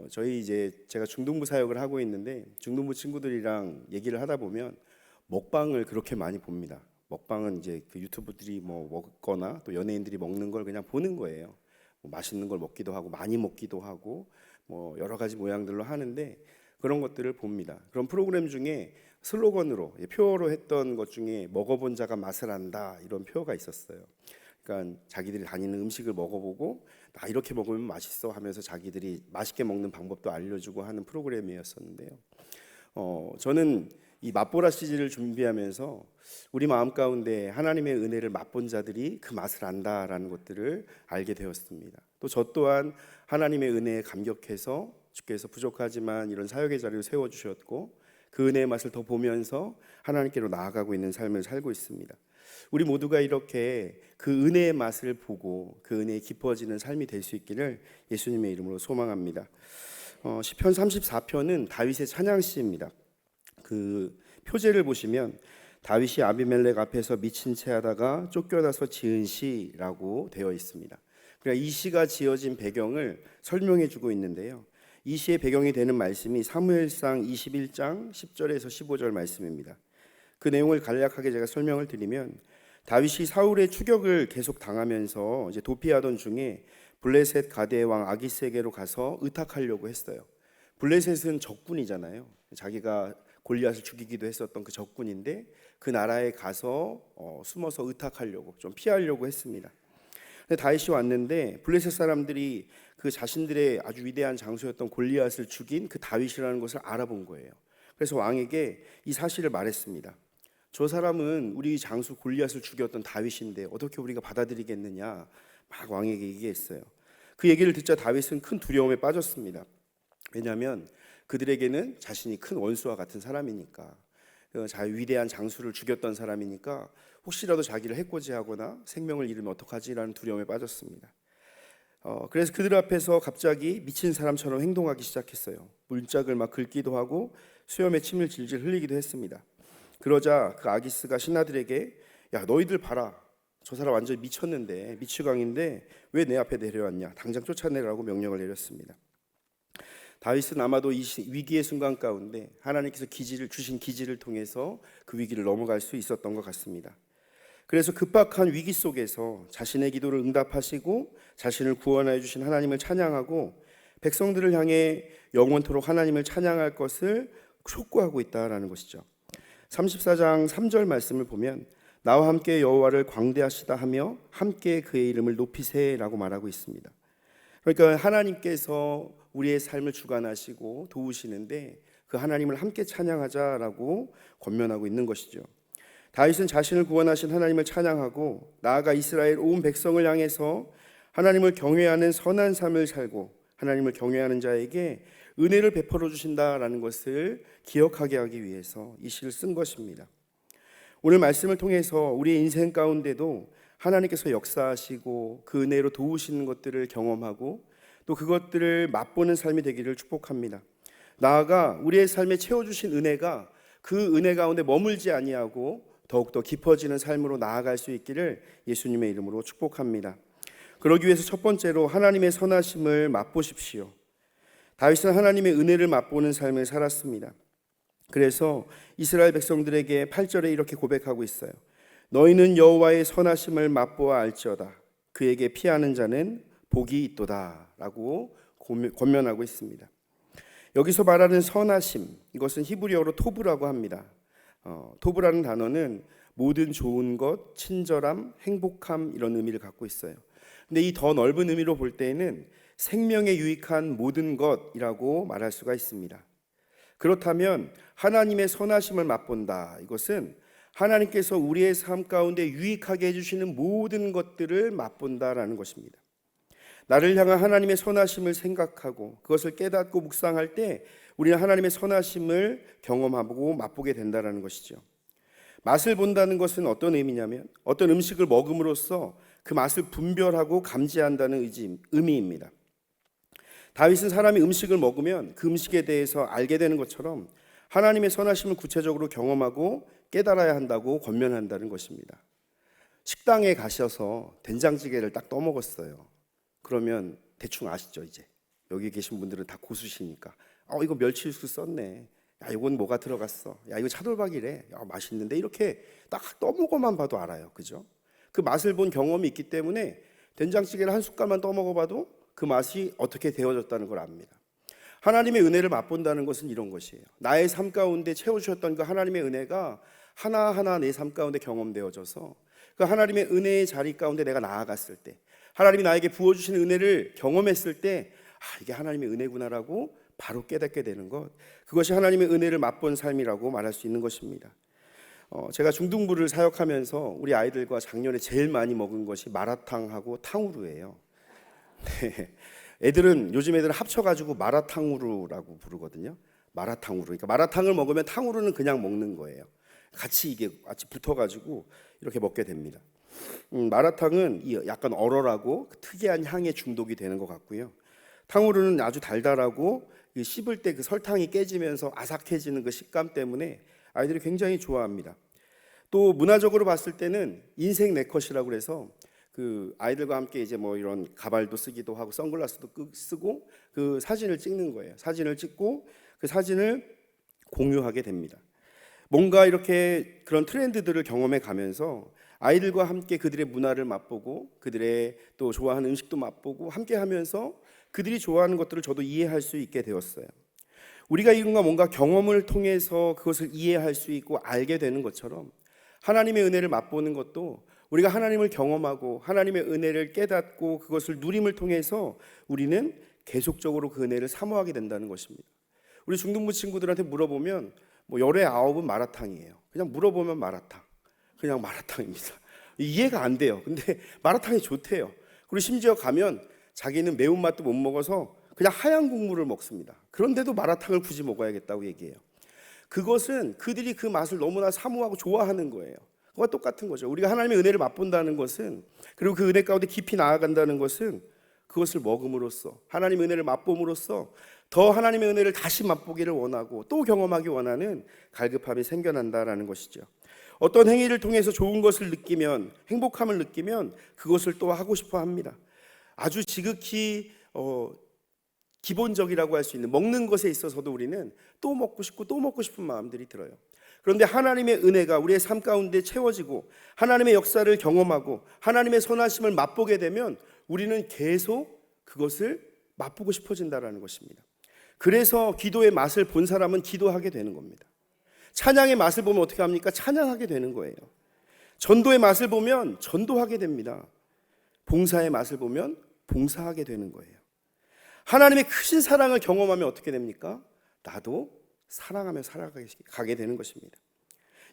저희 제가 중등부 사역을 하고 있는데 중등부 친구들이랑 얘기를 하다 보면 먹방을 그렇게 많이 봅니다. 먹방은 이제 그 유튜브들이 뭐 먹거나 또 연예인들이 먹는 걸 그냥 보는 거예요. 뭐 맛있는 걸 먹기도 하고 많이 먹기도 하고 뭐 여러 가지 모양들로 하는데 그런 것들을 봅니다. 그런 프로그램 중에 슬로건으로 표어로 했던 것 중에 먹어본 자가 맛을 안다 이런 표어가 있었어요. 그러니까 자기들이 다니는 음식을 먹어보고 나 이렇게 먹으면 맛있어 하면서 자기들이 맛있게 먹는 방법도 알려주고 하는 프로그램이었었는데요. 저는 이 맛보라 시즌을 준비하면서 우리 마음 가운데 하나님의 은혜를 맛본 자들이 그 맛을 안다라는 것들을 알게 되었습니다. 또 저 또한 하나님의 은혜에 감격해서 주께서 부족하지만 이런 사역의 자리를 세워주셨고 그 은혜의 맛을 더 보면서 하나님께로 나아가고 있는 삶을 살고 있습니다. 우리 모두가 이렇게 그 은혜의 맛을 보고 그 은혜에 깊어지는 삶이 될 수 있기를 예수님의 이름으로 소망합니다. 시편 34편은 다윗의 찬양시입니다. 그 표제를 보시면 다윗이 아비멜렉 앞에서 미친 채 하다가 쫓겨나서 지은 시라고 되어 있습니다. 그러니까 이 시가 지어진 배경을 설명해 주고 있는데요. 이 시의 배경이 되는 말씀이 사무엘상 21장 10절에서 15절 말씀입니다. 그 내용을 간략하게 제가 설명을 드리면 다윗이 사울의 추격을 계속 당하면서 이제 도피하던 중에 블레셋 가드의 왕 아기스에게로 가서 의탁하려고 했어요. 블레셋은 적군이잖아요. 자기가 골리앗을 죽이기도 했었던 그 적군인데 그 나라에 가서 숨어서 의탁하려고 좀 피하려고 했습니다. 근데 다윗이 왔는데 블레셋 사람들이 그 자신들의 아주 위대한 장수였던 골리앗을 죽인 그 다윗이라는 것을 알아본 거예요. 그래서 왕에게 이 사실을 말했습니다. 저 사람은 우리 장수 골리앗을 죽였던 다윗인데 어떻게 우리가 받아들이겠느냐 막 왕에게 얘기했어요. 그 얘기를 듣자 다윗은 큰 두려움에 빠졌습니다. 왜냐하면 그들에게는 자신이 큰 원수와 같은 사람이니까, 위대한 장수를 죽였던 사람이니까 혹시라도 자기를 해코지하거나 생명을 잃으면 어떡하지라는 두려움에 빠졌습니다. 그래서 그들 앞에서 갑자기 미친 사람처럼 행동하기 시작했어요. 문짝을 막 긁기도 하고 수염에 침을 질질 흘리기도 했습니다. 그러자 그 아기스가 신하들에게 야 너희들 봐라, 저 사람 완전히 미쳤는데 미치광인데 왜 내 앞에 내려왔냐, 당장 쫓아내라고 명령을 내렸습니다. 다윗은 아마도 이 위기의 순간 가운데 하나님께서 주신 기지를 통해서 그 위기를 넘어갈 수 있었던 것 같습니다. 그래서 급박한 위기 속에서 자신의 기도를 응답하시고 자신을 구원하여 주신 하나님을 찬양하고 백성들을 향해 영원토록 하나님을 찬양할 것을 촉구하고 있다라는 것이죠. 34장 3절 말씀을 보면 나와 함께 여호와를 광대하시다 하며 함께 그의 이름을 높이세라고 말하고 있습니다. 그러니까 하나님께서 우리의 삶을 주관하시고 도우시는데 그 하나님을 함께 찬양하자라고 권면하고 있는 것이죠. 다윗은 자신을 구원하신 하나님을 찬양하고 나아가 이스라엘 온 백성을 향해서 하나님을 경외하는 선한 삶을 살고 하나님을 경외하는 자에게 은혜를 베풀어 주신다라는 것을 기억하게 하기 위해서 이 시를 쓴 것입니다. 오늘 말씀을 통해서 우리의 인생 가운데도 하나님께서 역사하시고 그 은혜로 도우시는 것들을 경험하고 또 그것들을 맛보는 삶이 되기를 축복합니다. 나아가 우리의 삶에 채워주신 은혜가 그 은혜 가운데 머물지 아니하고 더욱더 깊어지는 삶으로 나아갈 수 있기를 예수님의 이름으로 축복합니다. 그러기 위해서 첫 번째로 하나님의 선하심을 맛보십시오. 다윗은 하나님의 은혜를 맛보는 삶을 살았습니다. 그래서 이스라엘 백성들에게 8절에 이렇게 고백하고 있어요. 너희는 여호와의 선하심을 맛보아 알지어다. 그에게 피하는 자는 복이 있도다 라고 권면하고 있습니다. 여기서 말하는 선하심, 이것은 히브리어로 토브라고 합니다. 토브라는 단어는 모든 좋은 것, 친절함, 행복함 이런 의미를 갖고 있어요. 근데 이 더 넓은 의미로 볼 때에는 생명에 유익한 모든 것이라고 말할 수가 있습니다. 그렇다면 하나님의 선하심을 맛본다, 이것은 하나님께서 우리의 삶 가운데 유익하게 해주시는 모든 것들을 맛본다라는 것입니다. 나를 향한 하나님의 선하심을 생각하고 그것을 깨닫고 묵상할 때 우리는 하나님의 선하심을 경험하고 맛보게 된다는 것이죠. 맛을 본다는 것은 어떤 의미냐면 어떤 음식을 먹음으로써 그 맛을 분별하고 감지한다는 의미입니다. 다윗은 사람이 음식을 먹으면 그 음식에 대해서 알게 되는 것처럼 하나님의 선하심을 구체적으로 경험하고 깨달아야 한다고 권면한다는 것입니다. 식당에 가셔서 된장찌개를 딱 떠먹었어요. 그러면 대충 아시죠 이제? 여기 계신 분들은 다 고수시니까 이거 멸치육수 썼네, 야 이건 뭐가 들어갔어, 야 이거 차돌박이래, 야 맛있는데, 이렇게 딱 떠먹어만 봐도 알아요. 그죠? 그 맛을 본 경험이 있기 때문에 된장찌개를 한 숟갈만 떠먹어봐도 그 맛이 어떻게 되어졌다는 걸 압니다. 하나님의 은혜를 맛본다는 것은 이런 것이에요. 나의 삶 가운데 채워주셨던 그 하나님의 은혜가 하나하나 내 삶 가운데 경험되어져서 그 하나님의 은혜의 자리 가운데 내가 나아갔을 때, 하나님이 나에게 부어주신 은혜를 경험했을 때, 이게 하나님의 은혜구나라고 바로 깨닫게 되는 것, 그것이 하나님의 은혜를 맛본 삶이라고 말할 수 있는 것입니다. 제가 중등부를 사역하면서 우리 아이들과 작년에 제일 많이 먹은 것이 마라탕하고 탕후루예요. 네. 요즘 애들은 합쳐가지고 마라탕후루라고 부르거든요. 마라탕후루. 그러니까 마라탕을 먹으면 탕후루는 그냥 먹는 거예요. 같이 붙어가지고 이렇게 먹게 됩니다. 마라탕은 약간 얼얼하고 특이한 향에 중독이 되는 것 같고요. 탕후루는 아주 달달하고 씹을 때 그 설탕이 깨지면서 아삭해지는 그 식감 때문에 아이들이 굉장히 좋아합니다. 또 문화적으로 봤을 때는 인생 네컷이라고 그래서 그 아이들과 함께 이제 뭐 이런 가발도 쓰기도 하고 선글라스도 쓰고 그 사진을 찍는 거예요. 사진을 찍고 그 사진을 공유하게 됩니다. 뭔가 이렇게 그런 트렌드들을 경험해 가면서 아이들과 함께 그들의 문화를 맛보고 그들의 또 좋아하는 음식도 맛보고 함께 하면서 그들이 좋아하는 것들을 저도 이해할 수 있게 되었어요. 우리가 뭔가 경험을 통해서 그것을 이해할 수 있고 알게 되는 것처럼 하나님의 은혜를 맛보는 것도 우리가 하나님을 경험하고 하나님의 은혜를 깨닫고 그것을 누림을 통해서 우리는 계속적으로 그 은혜를 사모하게 된다는 것입니다. 우리 중등부 친구들한테 물어보면 뭐 열의 9은 마라탕이에요. 그냥 물어보면 마라탕, 그냥 마라탕입니다. 이해가 안 돼요. 근데 마라탕이 좋대요. 그리고 심지어 가면 자기는 매운맛도 못 먹어서 그냥 하얀 국물을 먹습니다. 그런데도 마라탕을 굳이 먹어야겠다고 얘기해요. 그것은 그들이 그 맛을 너무나 사모하고 좋아하는 거예요. 그와 똑같은 거죠. 우리가 하나님의 은혜를 맛본다는 것은, 그리고 그 은혜 가운데 깊이 나아간다는 것은 그것을 먹음으로써, 하나님의 은혜를 맛봄으로써 더 하나님의 은혜를 다시 맛보기를 원하고 또 경험하기 원하는 갈급함이 생겨난다라는 것이죠. 어떤 행위를 통해서 좋은 것을 느끼면, 행복함을 느끼면 그것을 또 하고 싶어 합니다. 아주 지극히 기본적이라고 할 수 있는 먹는 것에 있어서도 우리는 또 먹고 싶고 또 먹고 싶은 마음들이 들어요. 그런데 하나님의 은혜가 우리의 삶 가운데 채워지고 하나님의 역사를 경험하고 하나님의 선하심을 맛보게 되면 우리는 계속 그것을 맛보고 싶어진다는 것입니다. 그래서 기도의 맛을 본 사람은 기도하게 되는 겁니다. 찬양의 맛을 보면 어떻게 합니까? 찬양하게 되는 거예요. 전도의 맛을 보면 전도하게 됩니다. 봉사의 맛을 보면 봉사하게 되는 거예요. 하나님의 크신 사랑을 경험하면 어떻게 됩니까? 나도 사랑하며 살아가게 되는 것입니다.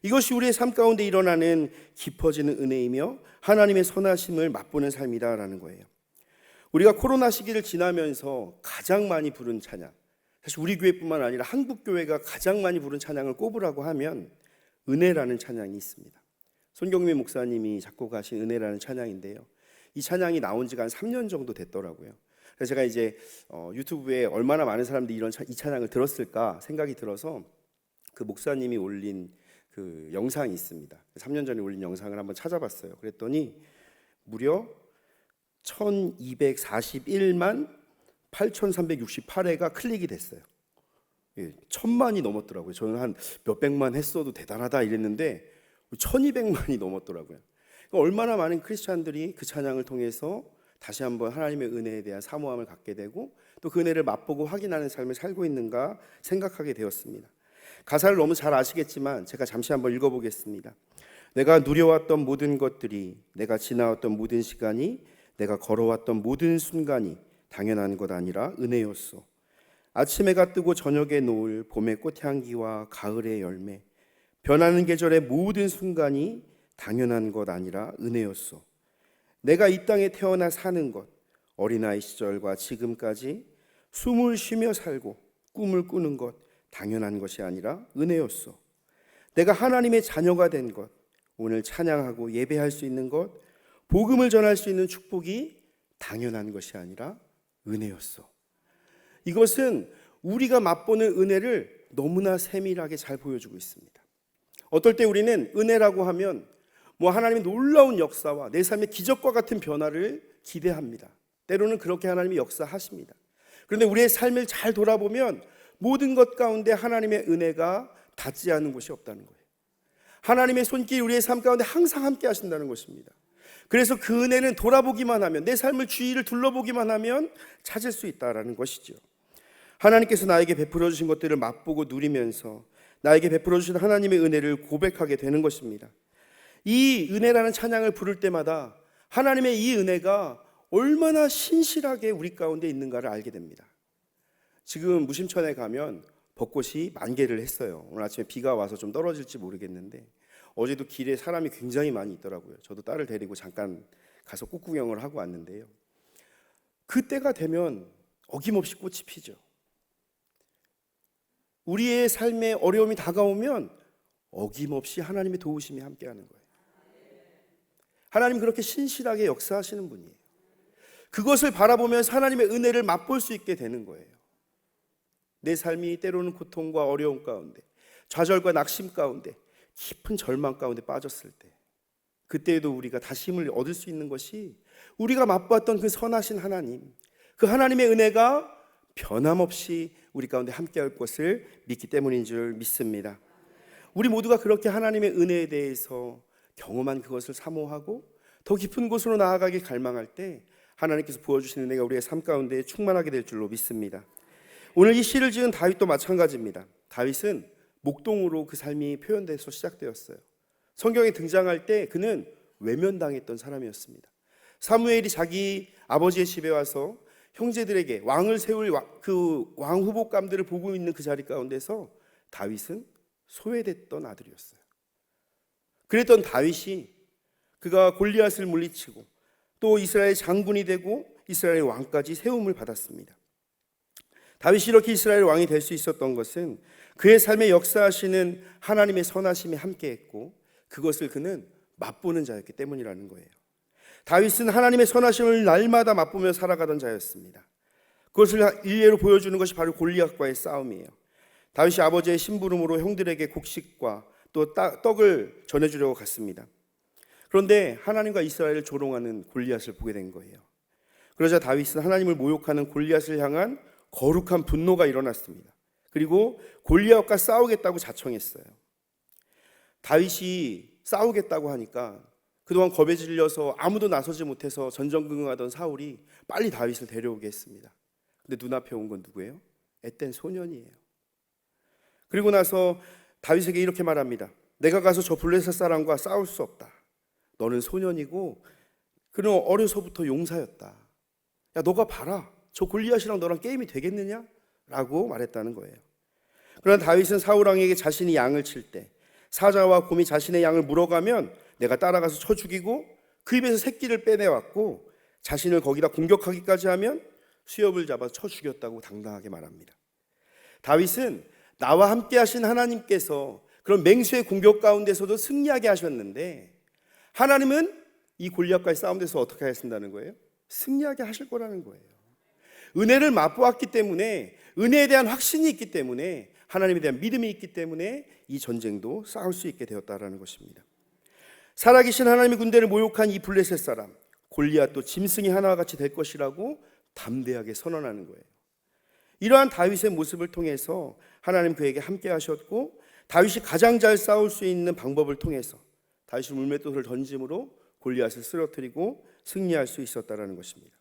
이것이 우리의 삶 가운데 일어나는 깊어지는 은혜이며 하나님의 선하심을 맛보는 삶이다라는 거예요. 우리가 코로나 시기를 지나면서 가장 많이 부른 찬양, 사실 우리 교회뿐만 아니라 한국 교회가 가장 많이 부른 찬양을 꼽으라고 하면 은혜라는 찬양이 있습니다. 손경민 목사님이 작곡하신 은혜라는 찬양인데요. 이 찬양이 나온 지가 한 3년 정도 됐더라고요. 그래서 제가 이제 유튜브에 얼마나 많은 사람들이 이 찬양을 들었을까 생각이 들어서 그 목사님이 올린 그 영상이 있습니다. 3년 전에 올린 영상을 한번 찾아봤어요. 그랬더니 무려 1241만 8368회가 클릭이 됐어요. 1000만이 넘었더라고요. 저는 한 몇백만 했어도 대단하다 이랬는데 1200만이 넘었더라고요. 얼마나 많은 크리스찬들이 그 찬양을 통해서 다시 한번 하나님의 은혜에 대한 사모함을 갖게 되고 또 그 은혜를 맛보고 확인하는 삶을 살고 있는가 생각하게 되었습니다. 가사를 너무 잘 아시겠지만 제가 잠시 한번 읽어보겠습니다. 내가 누려왔던 모든 것들이, 내가 지나왔던 모든 시간이, 내가 걸어왔던 모든 순간이 당연한 것 아니라 은혜였소. 아침 해가 뜨고 저녁의 노을, 봄의 꽃향기와 가을의 열매, 변하는 계절의 모든 순간이 당연한 것 아니라 은혜였소. 내가 이 땅에 태어나 사는 것, 어린아이 시절과 지금까지 숨을 쉬며 살고 꿈을 꾸는 것 당연한 것이 아니라 은혜였소. 내가 하나님의 자녀가 된 것, 오늘 찬양하고 예배할 수 있는 것, 복음을 전할 수 있는 축복이 당연한 것이 아니라 은혜였소. 이것은 우리가 맛보는 은혜를 너무나 세밀하게 잘 보여주고 있습니다. 어떨 때 우리는 은혜라고 하면 하나님의 놀라운 역사와 내 삶의 기적과 같은 변화를 기대합니다. 때로는 그렇게 하나님이 역사하십니다. 그런데 우리의 삶을 잘 돌아보면 모든 것 가운데 하나님의 은혜가 닿지 않는 곳이 없다는 거예요. 하나님의 손길이 우리의 삶 가운데 항상 함께 하신다는 것입니다. 그래서 그 은혜는 돌아보기만 하면, 내 삶을 주위를 둘러보기만 하면 찾을 수 있다는 것이죠. 하나님께서 나에게 베풀어 주신 것들을 맛보고 누리면서 나에게 베풀어 주신 하나님의 은혜를 고백하게 되는 것입니다. 이 은혜라는 찬양을 부를 때마다 하나님의 이 은혜가 얼마나 신실하게 우리 가운데 있는가를 알게 됩니다. 지금 무심천에 가면 벚꽃이 만개를 했어요. 오늘 아침에 비가 와서 좀 떨어질지 모르겠는데 어제도 길에 사람이 굉장히 많이 있더라고요. 저도 딸을 데리고 잠깐 가서 꽃구경을 하고 왔는데요. 그때가 되면 어김없이 꽃이 피죠. 우리의 삶에 어려움이 다가오면 어김없이 하나님의 도우심이 함께하는 거예요. 하나님 그렇게 신실하게 역사하시는 분이에요. 그것을 바라보면서 하나님의 은혜를 맛볼 수 있게 되는 거예요. 내 삶이 때로는 고통과 어려움 가운데, 좌절과 낙심 가운데, 깊은 절망 가운데 빠졌을 때, 그때에도 우리가 다시 힘을 얻을 수 있는 것이 우리가 맛보았던 그 선하신 하나님, 그 하나님의 은혜가 변함없이 우리 가운데 함께할 것을 믿기 때문인 줄 믿습니다. 우리 모두가 그렇게 하나님의 은혜에 대해서 경험한 그것을 사모하고 더 깊은 곳으로 나아가길 갈망할 때 하나님께서 부어주시는 은혜가 우리의 삶 가운데 충만하게 될 줄로 믿습니다. 오늘 이 시를 지은 다윗도 마찬가지입니다. 다윗은 목동으로 그 삶이 표현돼서 시작되었어요. 성경에 등장할 때 그는 외면당했던 사람이었습니다. 사무엘이 자기 아버지의 집에 와서 형제들에게 왕을 세울 그 왕 후보감들을 보고 있는 그 자리 가운데서 다윗은 소외됐던 아들이었어요. 그랬던 다윗이 그가 골리앗을 물리치고 또 이스라엘 장군이 되고 이스라엘 왕까지 세움을 받았습니다. 다윗이 이렇게 이스라엘 왕이 될 수 있었던 것은 그의 삶에 역사하시는 하나님의 선하심이 함께했고 그것을 그는 맛보는 자였기 때문이라는 거예요. 다윗은 하나님의 선하심을 날마다 맛보며 살아가던 자였습니다. 그것을 일례로 보여주는 것이 바로 골리앗과의 싸움이에요. 다윗이 아버지의 심부름으로 형들에게 곡식과 또 떡을 전해주려고 갔습니다. 그런데 하나님과 이스라엘을 조롱하는 골리앗을 보게 된 거예요. 그러자 다윗은 하나님을 모욕하는 골리앗을 향한 거룩한 분노가 일어났습니다. 그리고 골리앗과 싸우겠다고 자청했어요. 다윗이 싸우겠다고 하니까 그동안 겁에 질려서 아무도 나서지 못해서 전전긍긍하던 사울이 빨리 다윗을 데려오게 했습니다. 근데 눈앞에 온 건 누구예요? 앳된 소년이에요. 그리고 나서 다윗에게 이렇게 말합니다. 내가 가서 저 블레셋 사람과 싸울 수 없다. 너는 소년이고 그는 어려서부터 용사였다. 야, 너가 봐라. 저 골리앗이랑 너랑 게임이 되겠느냐? 라고 말했다는 거예요. 그러나 다윗은 사울 왕에게 자신이 양을 칠 때 사자와 곰이 자신의 양을 물어가면 내가 따라가서 쳐 죽이고 그 입에서 새끼를 빼내왔고 자신을 거기다 공격하기까지 하면 수엽을 잡아 쳐 죽였다고 당당하게 말합니다. 다윗은 나와 함께 하신 하나님께서 그런 맹수의 공격 가운데서도 승리하게 하셨는데 하나님은 이 골리앗과의 싸움에서 어떻게 하신다는 거예요? 승리하게 하실 거라는 거예요. 은혜를 맛보았기 때문에, 은혜에 대한 확신이 있기 때문에, 하나님에 대한 믿음이 있기 때문에 이 전쟁도 싸울 수 있게 되었다라는 것입니다. 살아계신 하나님의 군대를 모욕한 이 블레셋 사람 골리앗도 짐승이 하나와 같이 될 것이라고 담대하게 선언하는 거예요. 이러한 다윗의 모습을 통해서 하나님 그에게 함께 하셨고 다윗이 가장 잘 싸울 수 있는 방법을 통해서 다윗이 물맷돌을 던짐으로 골리앗을 쓰러뜨리고 승리할 수 있었다라는 것입니다.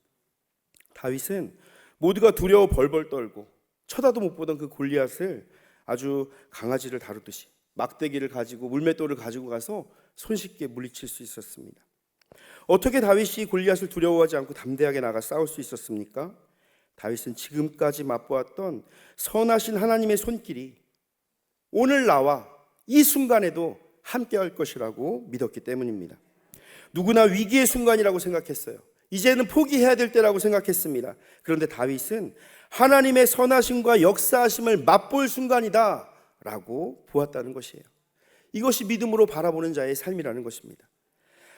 다윗은 모두가 두려워 벌벌 떨고 쳐다도 못 보던 그 골리앗을 아주 강아지를 다루듯이 막대기를 가지고 물맷돌을 가지고 가서 손쉽게 물리칠 수 있었습니다. 어떻게 다윗이 골리앗을 두려워하지 않고 담대하게 나가 싸울 수 있었습니까? 다윗은 지금까지 맛보았던 선하신 하나님의 손길이 오늘 나와 이 순간에도 함께할 것이라고 믿었기 때문입니다. 누구나 위기의 순간이라고 생각했어요. 이제는 포기해야 될 때라고 생각했습니다. 그런데 다윗은 하나님의 선하심과 역사하심을 맛볼 순간이다 라고 보았다는 것이에요. 이것이 믿음으로 바라보는 자의 삶이라는 것입니다.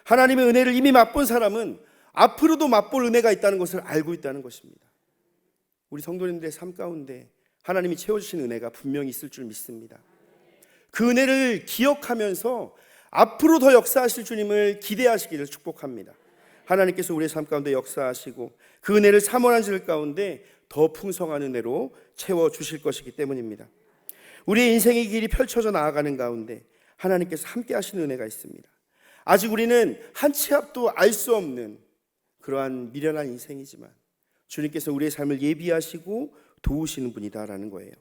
하나님의 은혜를 이미 맛본 사람은 앞으로도 맛볼 은혜가 있다는 것을 알고 있다는 것입니다. 우리 성도님들의 삶 가운데 하나님이 채워주신 은혜가 분명히 있을 줄 믿습니다. 그 은혜를 기억하면서 앞으로 더 역사하실 주님을 기대하시기를 축복합니다. 하나님께서 우리의 삶 가운데 역사하시고 그 은혜를 사모하는 자 가운데 더 풍성한 은혜로 채워 주실 것이기 때문입니다. 우리의 인생의 길이 펼쳐져 나아가는 가운데 하나님께서 함께 하시는 은혜가 있습니다. 아직 우리는 한 치 앞도 알 수 없는 그러한 미련한 인생이지만 주님께서 우리의 삶을 예비하시고 도우시는 분이다라는 거예요.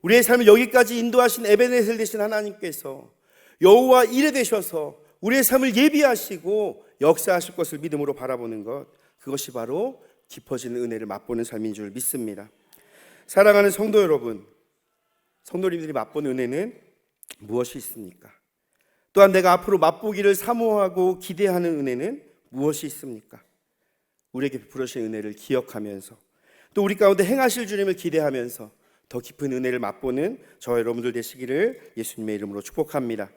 우리의 삶을 여기까지 인도하신 에베네셀 되신 하나님께서 여호와 이레 되셔서 우리의 삶을 예비하시고 역사하실 것을 믿음으로 바라보는 것, 그것이 바로 깊어지는 은혜를 맛보는 삶인 줄 믿습니다. 사랑하는 성도 여러분, 성도님들이 맛본 은혜는 무엇이 있습니까? 또한 내가 앞으로 맛보기를 사모하고 기대하는 은혜는 무엇이 있습니까? 우리에게 베풀으신 은혜를 기억하면서 또 우리 가운데 행하실 주님을 기대하면서 더 깊은 은혜를 맛보는 저와 여러분들 되시기를 예수님의 이름으로 축복합니다.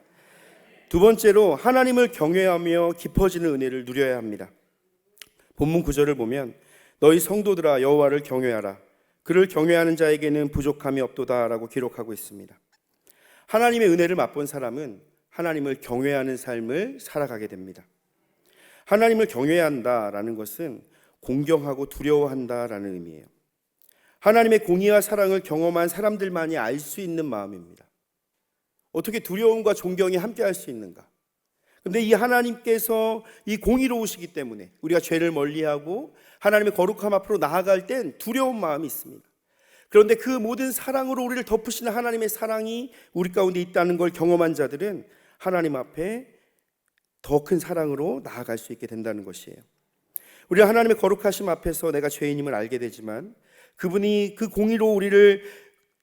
두 번째로 하나님을 경외하며 깊어지는 은혜를 누려야 합니다. 본문 9절을 보면 너희 성도들아 여호와를 경외하라. 그를 경외하는 자에게는 부족함이 없도다라고 기록하고 있습니다. 하나님의 은혜를 맛본 사람은 하나님을 경외하는 삶을 살아가게 됩니다. 하나님을 경외한다라는 것은 공경하고 두려워한다라는 의미예요. 하나님의 공의와 사랑을 경험한 사람들만이 알 수 있는 마음입니다. 어떻게 두려움과 존경이 함께 할 수 있는가? 근데 이 하나님께서 이 공의로우시기 때문에 우리가 죄를 멀리하고 하나님의 거룩함 앞으로 나아갈 땐 두려운 마음이 있습니다. 그런데 그 모든 사랑으로 우리를 덮으시는 하나님의 사랑이 우리 가운데 있다는 걸 경험한 자들은 하나님 앞에 더 큰 사랑으로 나아갈 수 있게 된다는 것이에요. 우리가 하나님의 거룩하심 앞에서 내가 죄인임을 알게 되지만 그분이 그 공의로 우리를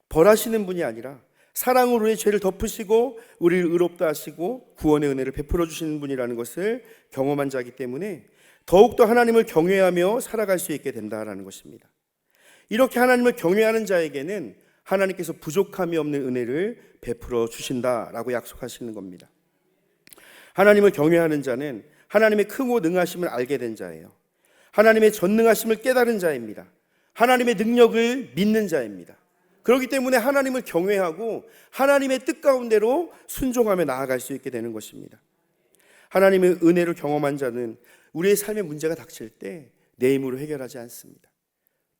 벌하시는 분이 아니라 사랑으로 우리의 죄를 덮으시고 우리를 의롭다 하시고 구원의 은혜를 베풀어 주시는 분이라는 것을 경험한 자이기 때문에 더욱더 하나님을 경외하며 살아갈 수 있게 된다는 것입니다. 이렇게 하나님을 경외하는 자에게는 하나님께서 부족함이 없는 은혜를 베풀어 주신다라고 약속하시는 겁니다. 하나님을 경외하는 자는 하나님의 크고 능하심을 알게 된 자예요. 하나님의 전능하심을 깨달은 자입니다. 하나님의 능력을 믿는 자입니다. 그렇기 때문에 하나님을 경외하고 하나님의 뜻 가운데로 순종하며 나아갈 수 있게 되는 것입니다. 하나님의 은혜를 경험한 자는 우리의 삶의 문제가 닥칠 때 내 힘으로 해결하지 않습니다.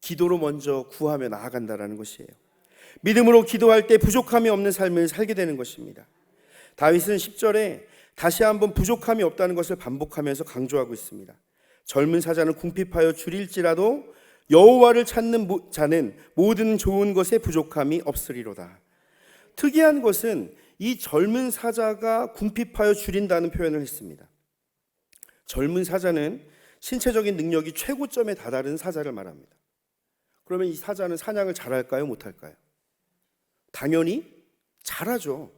기도로 먼저 구하며 나아간다는 것이에요. 믿음으로 기도할 때 부족함이 없는 삶을 살게 되는 것입니다. 다윗은 10절에 다시 한번 부족함이 없다는 것을 반복하면서 강조하고 있습니다. 젊은 사자는 궁핍하여 줄일지라도 여호와를 찾는 자는 모든 좋은 것에 부족함이 없으리로다. 특이한 것은 이 젊은 사자가 궁핍하여 줄인다는 표현을 했습니다. 젊은 사자는 신체적인 능력이 최고점에 다다른 사자를 말합니다. 그러면 이 사자는 사냥을 잘할까요? 못할까요? 당연히 잘하죠.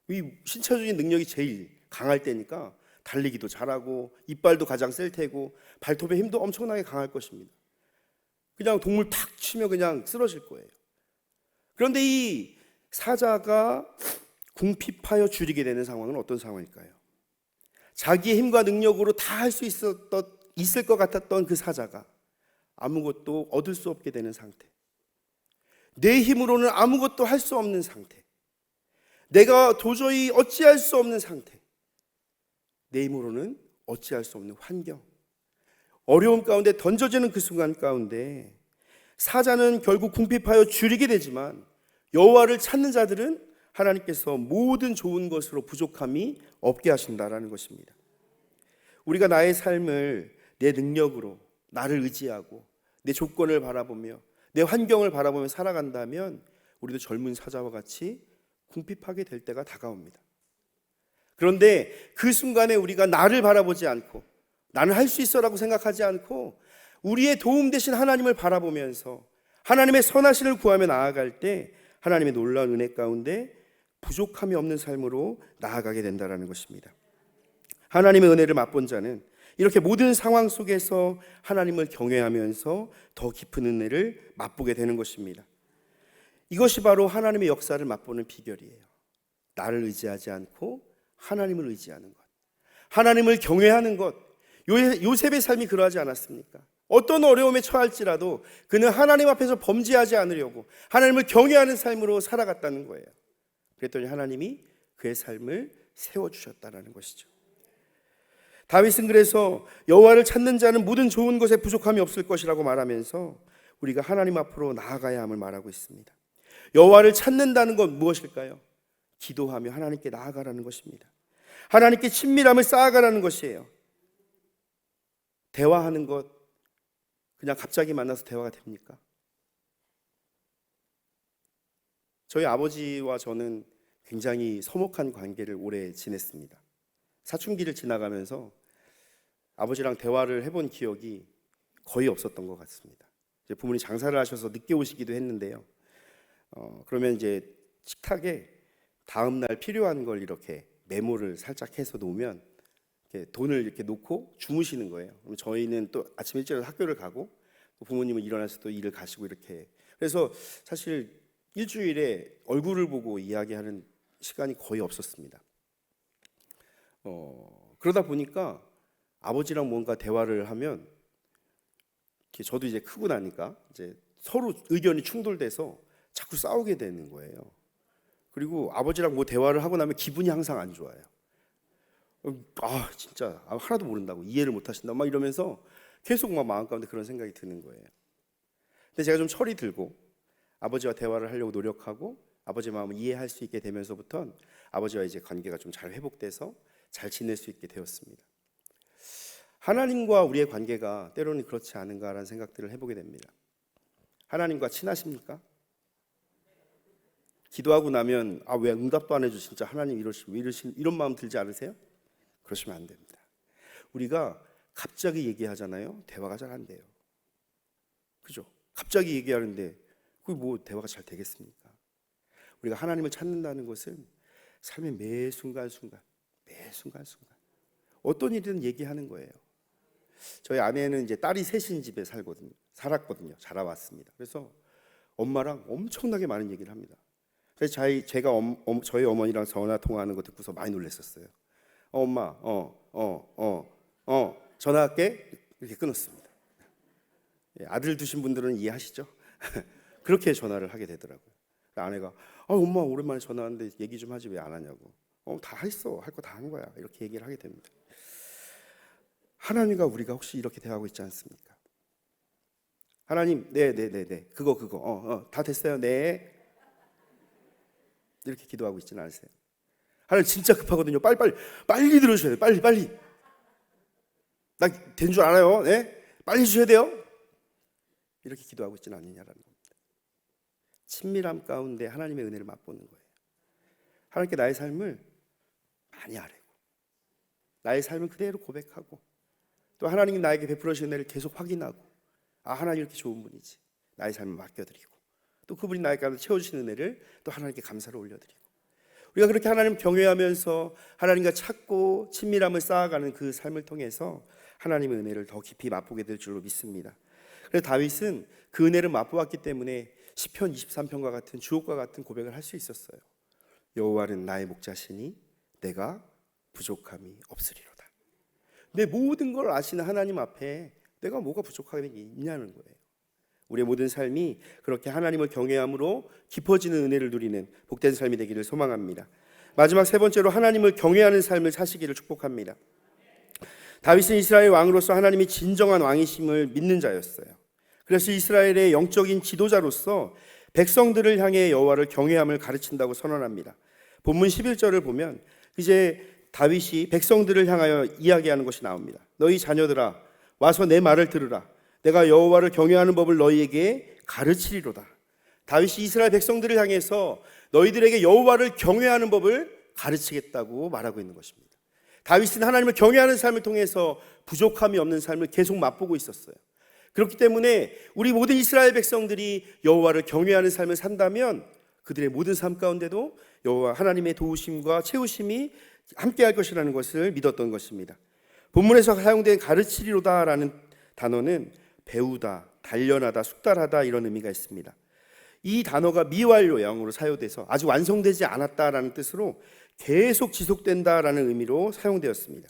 이 신체적인 능력이 제일 강할 때니까 달리기도 잘하고 이빨도 가장 셀 테고 발톱의 힘도 엄청나게 강할 것입니다. 그냥 동물 탁 치면 그냥 쓰러질 거예요. 그런데 이 사자가 궁핍하여 줄이게 되는 상황은 어떤 상황일까요? 자기의 힘과 능력으로 다 할 수 있을 것 같았던 그 사자가 아무것도 얻을 수 없게 되는 상태, 내 힘으로는 아무것도 할 수 없는 상태, 내가 도저히 어찌할 수 없는 상태, 내 힘으로는 어찌할 수 없는 환경, 어려움 가운데 던져지는 그 순간 가운데 사자는 결국 궁핍하여 줄이게 되지만 여호와를 찾는 자들은 하나님께서 모든 좋은 것으로 부족함이 없게 하신다라는 것입니다. 우리가 나의 삶을 내 능력으로 나를 의지하고 내 조건을 바라보며 내 환경을 바라보며 살아간다면 우리도 젊은 사자와 같이 궁핍하게 될 때가 다가옵니다. 그런데 그 순간에 우리가 나를 바라보지 않고 나는 할 수 있어라고 생각하지 않고 우리의 도움 되신 하나님을 바라보면서 하나님의 선하심을 구하며 나아갈 때 하나님의 놀라운 은혜 가운데 부족함이 없는 삶으로 나아가게 된다는 것입니다. 하나님의 은혜를 맛본 자는 이렇게 모든 상황 속에서 하나님을 경외하면서 더 깊은 은혜를 맛보게 되는 것입니다. 이것이 바로 하나님의 역사를 맛보는 비결이에요. 나를 의지하지 않고 하나님을 의지하는 것, 하나님을 경외하는 것. 요셉의 삶이 그러하지 않았습니까? 어떤 어려움에 처할지라도 그는 하나님 앞에서 범죄하지 않으려고 하나님을 경외하는 삶으로 살아갔다는 거예요. 그랬더니 하나님이 그의 삶을 세워주셨다는 것이죠. 다윗은 그래서 여호와를 찾는 자는 모든 좋은 것에 부족함이 없을 것이라고 말하면서 우리가 하나님 앞으로 나아가야 함을 말하고 있습니다. 여호와를 찾는다는 건 무엇일까요? 기도하며 하나님께 나아가라는 것입니다. 하나님께 친밀함을 쌓아가라는 것이에요. 대화하는 것 그냥 갑자기 만나서 대화가 됩니까? 저희 아버지와 저는 굉장히 서먹한 관계를 오래 지냈습니다. 사춘기를 지나가면서 아버지랑 대화를 해본 기억이 거의 없었던 것 같습니다. 이제 부모님 장사를 하셔서 늦게 오시기도 했는데요. 그러면 이제 식탁에 다음 날 필요한 걸 이렇게 메모를 살짝 해서 놓으면 이렇게 돈을 이렇게 놓고 주무시는 거예요. 그럼 저희는 또 아침 일찍 학교를 가고 부모님은 일어나서 또 일을 가시고 이렇게. 그래서 사실 일주일에 얼굴을 보고 이야기하는 시간이 거의 없었습니다. 그러다 보니까 아버지랑 뭔가 대화를 하면 저도 이제 크고 나니까 이제 서로 의견이 충돌돼서 자꾸 싸우게 되는 거예요. 그리고 아버지랑 뭐 대화를 하고 나면 기분이 항상 안 좋아요. 진짜 하나도 모른다고, 이해를 못 하신다 막 이러면서 계속 막 마음 가운데 그런 생각이 드는 거예요. 근데 제가 좀 철이 들고 아버지와 대화를 하려고 노력하고 아버지의 마음을 이해할 수 있게 되면서부터 아버지와 이제 관계가 좀 잘 회복돼서 잘 지낼 수 있게 되었습니다. 하나님과 우리의 관계가 때로는 그렇지 않은가라는 생각들을 해보게 됩니다. 하나님과 친하십니까? 기도하고 나면 왜 응답도 안 해줘, 진짜 하나님 왜 이러시 이런 마음 들지 않으세요? 그러시면 안 됩니다. 우리가 갑자기 얘기하잖아요. 대화가 잘 안 돼요. 그죠? 갑자기 얘기하는데 그게 뭐 대화가 잘 되겠습니까? 우리가 하나님을 찾는다는 것은 삶의 매 순간순간 어떤 일이든 얘기하는 거예요. 저희 아내는 이제 딸이 셋인 집에 살았거든요. 자라왔습니다. 그래서 엄마랑 엄청나게 많은 얘기를 합니다. 그래서 제가 저희 어머니랑 전화 통화하는 거 듣고서 많이 놀랐었어요. 엄마, 전화할게. 이렇게 끊었습니다. 아들 두신 분들은 이해하시죠? 그렇게 전화를 하게 되더라고요. 아내가 엄마 오랜만에 전화하는데 얘기 좀 하지 왜 안 하냐고. 다 했어. 할 거 다 한 거야. 이렇게 얘기를 하게 됩니다. 하나님과 우리가 혹시 이렇게 대화하고 있지 않습니까? 하나님, 네, 그거, 다 됐어요. 네. 이렇게 기도하고 있지는 않으세요? 하나님 진짜 급하거든요. 빨리 들어주셔야 돼요. 빨리. 나 된 줄 알아요. 네? 빨리 주셔야 돼요. 이렇게 기도하고 있지는 않느냐라는 겁니다. 친밀함 가운데 하나님의 은혜를 맛보는 거예요. 하나님께 나의 삶을 많이 아뢰고 나의 삶을 그대로 고백하고 또 하나님이 나에게 베풀어 주신 은혜를 계속 확인하고 하나님 이렇게 좋은 분이지, 나의 삶을 맡겨드리고 또 그분이 나의 가운데 채워주신 은혜를 또 하나님께 감사를 올려드리고, 우리가 그렇게 하나님 경외하면서 하나님과 찾고 친밀함을 쌓아가는 그 삶을 통해서 하나님의 은혜를 더 깊이 맛보게 될 줄로 믿습니다. 그래서 다윗은 그 은혜를 맛보았기 때문에 시편 23편과 같은 주옥과 같은 고백을 할 수 있었어요. 여호와는 나의 목자시니 내가 부족함이 없으리로다. 내 모든 걸 아시는 하나님 앞에 내가 뭐가 부족함이 있냐는 거예요. 우리의 모든 삶이 그렇게 하나님을 경외함으로 깊어지는 은혜를 누리는 복된 삶이 되기를 소망합니다. 마지막 세 번째로 하나님을 경외하는 삶을 사시기를 축복합니다. 다윗은 이스라엘 왕으로서 하나님이 진정한 왕이심을 믿는 자였어요. 그래서 이스라엘의 영적인 지도자로서 백성들을 향해 여호와를 경외함을 가르친다고 선언합니다. 본문 11절을 보면 이제 다윗이 백성들을 향하여 이야기하는 것이 나옵니다. 너희 자녀들아 와서 내 말을 들으라. 내가 여호와를 경외하는 법을 너희에게 가르치리로다. 다윗이 이스라엘 백성들을 향해서 너희들에게 여호와를 경외하는 법을 가르치겠다고 말하고 있는 것입니다. 다윗은 하나님을 경외하는 삶을 통해서 부족함이 없는 삶을 계속 맛보고 있었어요. 그렇기 때문에 우리 모든 이스라엘 백성들이 여호와를 경외하는 삶을 산다면 그들의 모든 삶 가운데도 여호와 하나님의 도우심과 채우심이 함께할 것이라는 것을 믿었던 것입니다. 본문에서 사용된 가르치리로다라는 단어는 배우다, 단련하다, 숙달하다 이런 의미가 있습니다. 이 단어가 미완료형으로 사용돼서 아직 완성되지 않았다라는 뜻으로 계속 지속된다라는 의미로 사용되었습니다.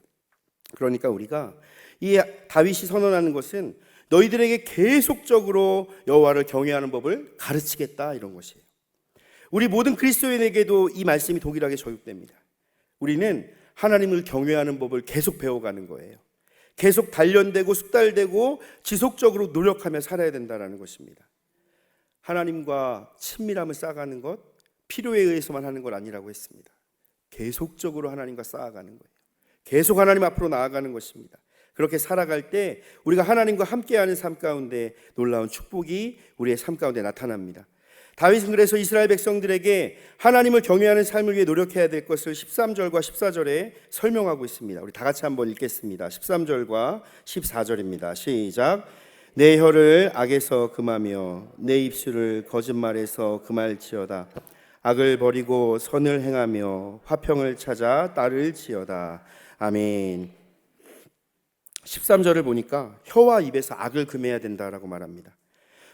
그러니까 우리가 이 다윗이 선언하는 것은 너희들에게 계속적으로 여호와를 경외하는 법을 가르치겠다 이런 것이에요. 우리 모든 그리스도인에게도 이 말씀이 동일하게 적용됩니다. 우리는 하나님을 경외하는 법을 계속 배워가는 거예요. 계속 단련되고 숙달되고 지속적으로 노력하며 살아야 된다는 것입니다. 하나님과 친밀함을 쌓아가는 것, 필요에 의해서만 하는 건 아니라고 했습니다. 계속적으로 하나님과 쌓아가는 거예요. 계속 하나님 앞으로 나아가는 것입니다. 그렇게 살아갈 때 우리가 하나님과 함께하는 삶 가운데 놀라운 축복이 우리의 삶 가운데 나타납니다. 다윗은 그래서 이스라엘 백성들에게 하나님을 경외하는 삶을 위해 노력해야 될 것을 13절과 14절에 설명하고 있습니다. 우리 다 같이 한번 읽겠습니다. 13절과 14절입니다. 시작. 내 혀를 악에서 금하며 내 입술을 거짓말에서 금할지어다. 악을 버리고 선을 행하며 화평을 찾아 따를지어다. 아멘. 13절을 보니까 혀와 입에서 악을 금해야 된다라고 말합니다.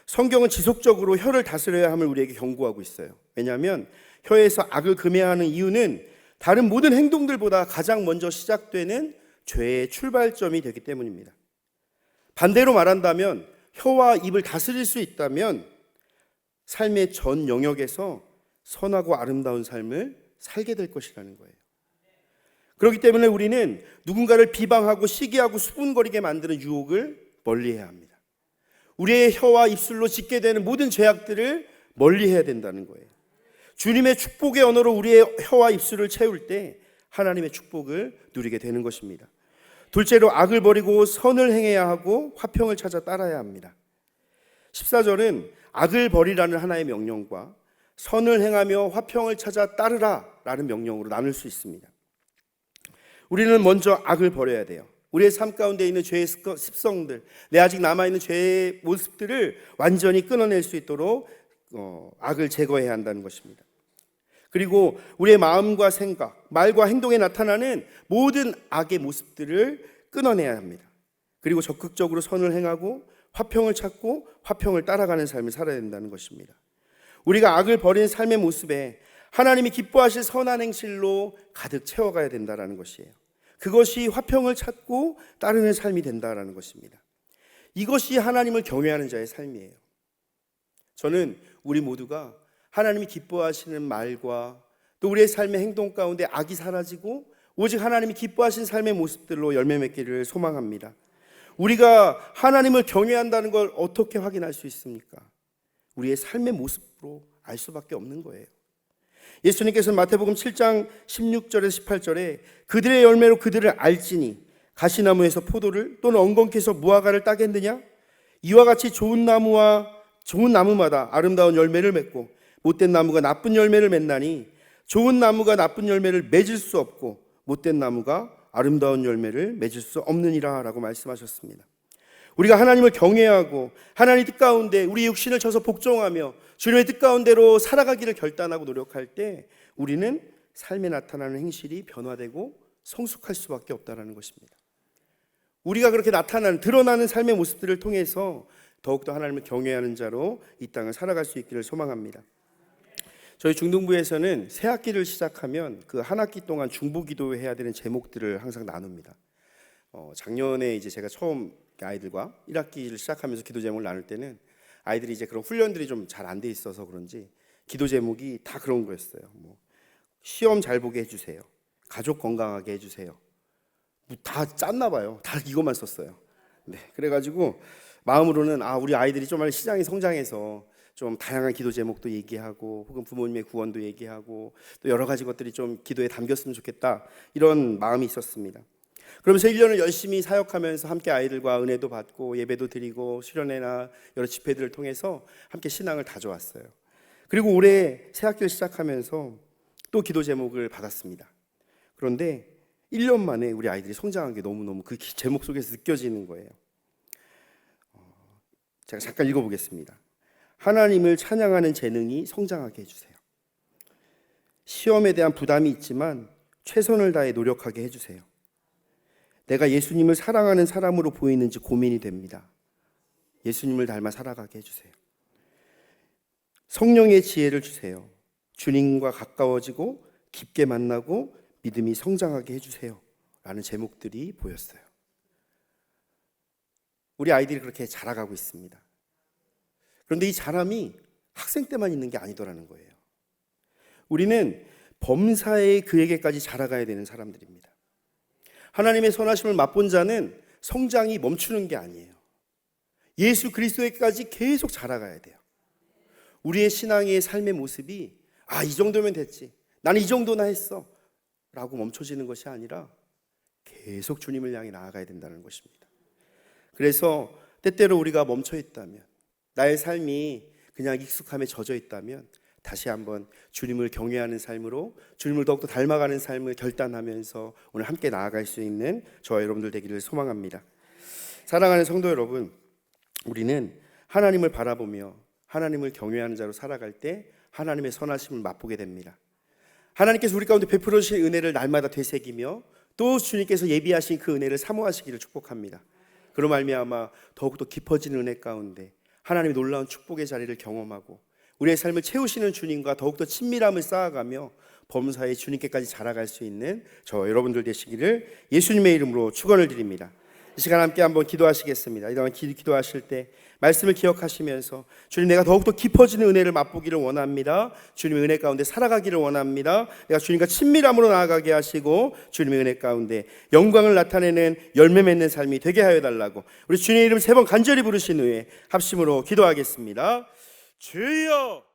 성경은 지속적으로 혀를 다스려야 함을 우리에게 경고하고 있어요. 왜냐하면 혀에서 악을 금해야 하는 이유는 다른 모든 행동들보다 가장 먼저 시작되는 죄의 출발점이 되기 때문입니다. 반대로 말한다면 혀와 입을 다스릴 수 있다면 삶의 전 영역에서 선하고 아름다운 삶을 살게 될 것이라는 거예요. 그렇기 때문에 우리는 누군가를 비방하고 시기하고 수군거리게 만드는 유혹을 멀리해야 합니다. 우리의 혀와 입술로 짓게 되는 모든 죄악들을 멀리해야 된다는 거예요. 주님의 축복의 언어로 우리의 혀와 입술을 채울 때 하나님의 축복을 누리게 되는 것입니다. 둘째로 악을 버리고 선을 행해야 하고 화평을 찾아 따라야 합니다. 14절은 악을 버리라는 하나의 명령과 선을 행하며 화평을 찾아 따르라 라는 명령으로 나눌 수 있습니다. 우리는 먼저 악을 버려야 돼요. 우리의 삶 가운데 있는 죄의 습성들, 내 아직 남아있는 죄의 모습들을 완전히 끊어낼 수 있도록 악을 제거해야 한다는 것입니다. 그리고 우리의 마음과 생각, 말과 행동에 나타나는 모든 악의 모습들을 끊어내야 합니다. 그리고 적극적으로 선을 행하고 화평을 찾고 화평을 따라가는 삶을 살아야 된다는 것입니다. 우리가 악을 버린 삶의 모습에 하나님이 기뻐하실 선한 행실로 가득 채워가야 된다는 것이에요. 그것이 화평을 찾고 따르는 삶이 된다는 것입니다. 이것이 하나님을 경외하는 자의 삶이에요. 저는 우리 모두가 하나님이 기뻐하시는 말과 또 우리의 삶의 행동 가운데 악이 사라지고 오직 하나님이 기뻐하신 삶의 모습들로 열매 맺기를 소망합니다. 우리가 하나님을 경외한다는 걸 어떻게 확인할 수 있습니까? 우리의 삶의 모습으로 알 수밖에 없는 거예요. 예수님께서는 마태복음 7장 16절에서 18절에 그들의 열매로 그들을 알지니 가시나무에서 포도를 또는 엉겅퀴에서 무화과를 따겠느냐? 이와 같이 좋은 나무마다 아름다운 열매를 맺고 못된 나무가 나쁜 열매를 맺나니 좋은 나무가 나쁜 열매를 맺을 수 없고 못된 나무가 아름다운 열매를 맺을 수 없느니라 라고 말씀하셨습니다. 우리가 하나님을 경외하고 하나님 뜻 가운데 우리 육신을 쳐서 복종하며 주님의 뜻 가운데로 살아가기를 결단하고 노력할 때 우리는 삶에 나타나는 행실이 변화되고 성숙할 수밖에 없다는 것입니다. 우리가 그렇게 드러나는 삶의 모습들을 통해서 더욱더 하나님을 경외하는 자로 이 땅을 살아갈 수 있기를 소망합니다. 저희 중등부에서는 새 학기를 시작하면 그 한 학기 동안 중보기도 해야 되는 제목들을 항상 나눕니다. 작년에 이제 제가 처음 아이들과 1학기를 시작하면서 기도 제목을 나눌 때는 아이들이 이제 그런 훈련들이 좀 잘 안 돼 있어서 그런지 기도 제목이 다 그런 거였어요. 시험 잘 보게 해주세요. 가족 건강하게 해주세요. 다 짰나 봐요. 다 이것만 썼어요. 네, 그래가지고 마음으로는 우리 아이들이 좀 시장이 성장해서 좀 다양한 기도 제목도 얘기하고 혹은 부모님의 구원도 얘기하고 또 여러 가지 것들이 좀 기도에 담겼으면 좋겠다 이런 마음이 있었습니다. 그러면서 1년을 열심히 사역하면서 함께 아이들과 은혜도 받고 예배도 드리고 수련회나 여러 집회들을 통해서 함께 신앙을 다져왔어요. 그리고 올해 새 학기를 시작하면서 또 기도 제목을 받았습니다. 그런데 1년 만에 우리 아이들이 성장한 게 너무너무 그 제목 속에서 느껴지는 거예요. 제가 잠깐 읽어보겠습니다. 하나님을 찬양하는 재능이 성장하게 해주세요. 시험에 대한 부담이 있지만 최선을 다해 노력하게 해주세요. 내가 예수님을 사랑하는 사람으로 보이는지 고민이 됩니다. 예수님을 닮아 살아가게 해주세요. 성령의 지혜를 주세요. 주님과 가까워지고 깊게 만나고 믿음이 성장하게 해주세요. 라는 제목들이 보였어요. 우리 아이들이 그렇게 자라가고 있습니다. 그런데 이 자람이 학생 때만 있는 게 아니더라는 거예요. 우리는 범사에 그에게까지 자라가야 되는 사람들입니다. 하나님의 선하심을 맛본 자는 성장이 멈추는 게 아니에요. 예수 그리스도에까지 계속 자라가야 돼요. 우리의 신앙의 삶의 모습이 이 정도면 됐지, 나는 이 정도나 했어 라고 멈춰지는 것이 아니라 계속 주님을 향해 나아가야 된다는 것입니다. 그래서 때때로 우리가 멈춰 있다면, 나의 삶이 그냥 익숙함에 젖어 있다면 다시 한번 주님을 경외하는 삶으로, 주님을 더욱더 닮아가는 삶을 결단하면서 오늘 함께 나아갈 수 있는 저와 여러분들 되기를 소망합니다. 사랑하는 성도 여러분, 우리는 하나님을 바라보며 하나님을 경외하는 자로 살아갈 때 하나님의 선하심을 맛보게 됩니다. 하나님께서 우리 가운데 베풀어 주신 은혜를 날마다 되새기며 또 주님께서 예비하신 그 은혜를 사모하시기를 축복합니다. 그로 말미암아 더욱더 깊어지는 은혜 가운데 하나님의 놀라운 축복의 자리를 경험하고 우리의 삶을 채우시는 주님과 더욱더 친밀함을 쌓아가며 범사에 주님께까지 자라갈 수 있는 저 여러분들 되시기를 예수님의 이름으로 축원을 드립니다. 이 시간 함께 한번 기도하시겠습니다. 이동안 기도하실 때 말씀을 기억하시면서 주님, 내가 더욱더 깊어지는 은혜를 맛보기를 원합니다. 주님의 은혜 가운데 살아가기를 원합니다. 내가 주님과 친밀함으로 나아가게 하시고 주님의 은혜 가운데 영광을 나타내는 열매 맺는 삶이 되게 하여 달라고 우리 주님의 이름 3번 간절히 부르신 후에 합심으로 기도하겠습니다. 주여!